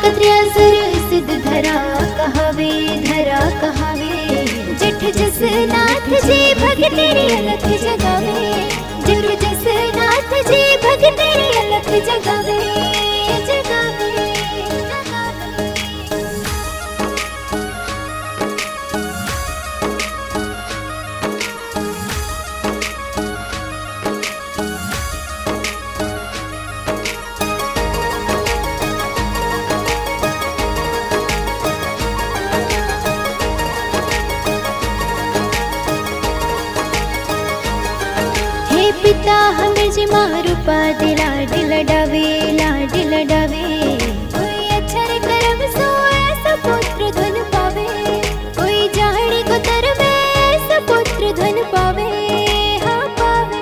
कत्र्यासुर सिद्ध धरा कहावे जठ जस नाथ जी भगत तेरी अलख जगावे जठ जस नाथ जी भगत तेरी अलख जगावे जगावे पिता हमें जी मारू पाद लाड लडावे कोई अक्षर कर्म सो ऐसा पुत्र धन पावे कोई जानी को तरवे ऐसा पुत्र धन पावे हाँ पावे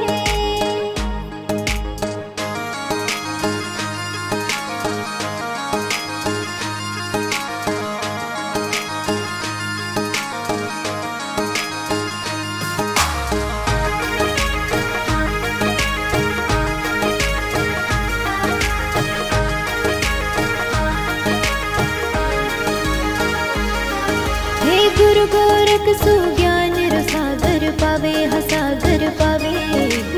गुरु गोरख सुज्ञान सागर पावे सागर पावे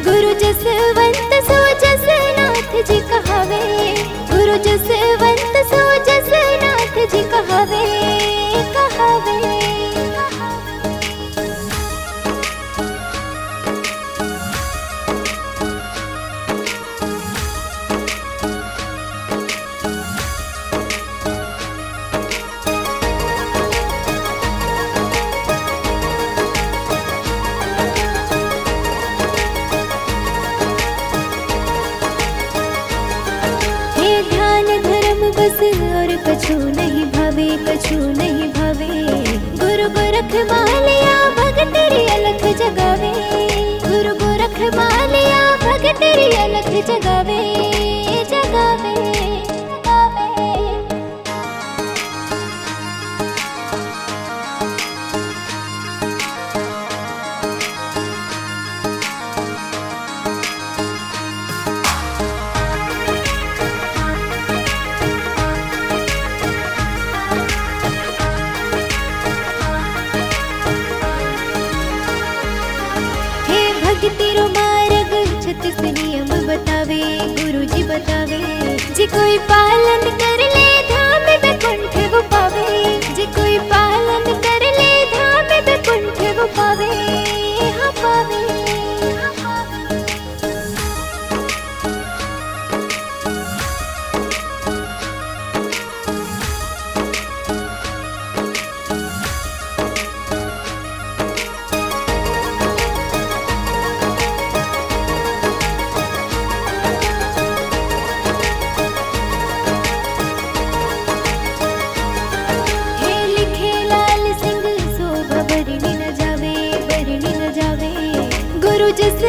गुरु जसवंत सो जस नाथ जी कहावे गुरु जसवंत सो जस नाथ जी कहावे कहावे बस और कछु नहीं भावे गुरु गोरख मालिया भगत तेरी अलख जगावे गुरु गोरख मालिया भगत तेरी अलख जगावे जगावे तेरो मार्ग छत्तीस नियम बतावे गुरु जी बतावे जी कोई पालन कर ले धाम में कुंठ वो पावे जी कोई पालन कर ले धाम में कुंठ वो पावे हाँ पावे जिस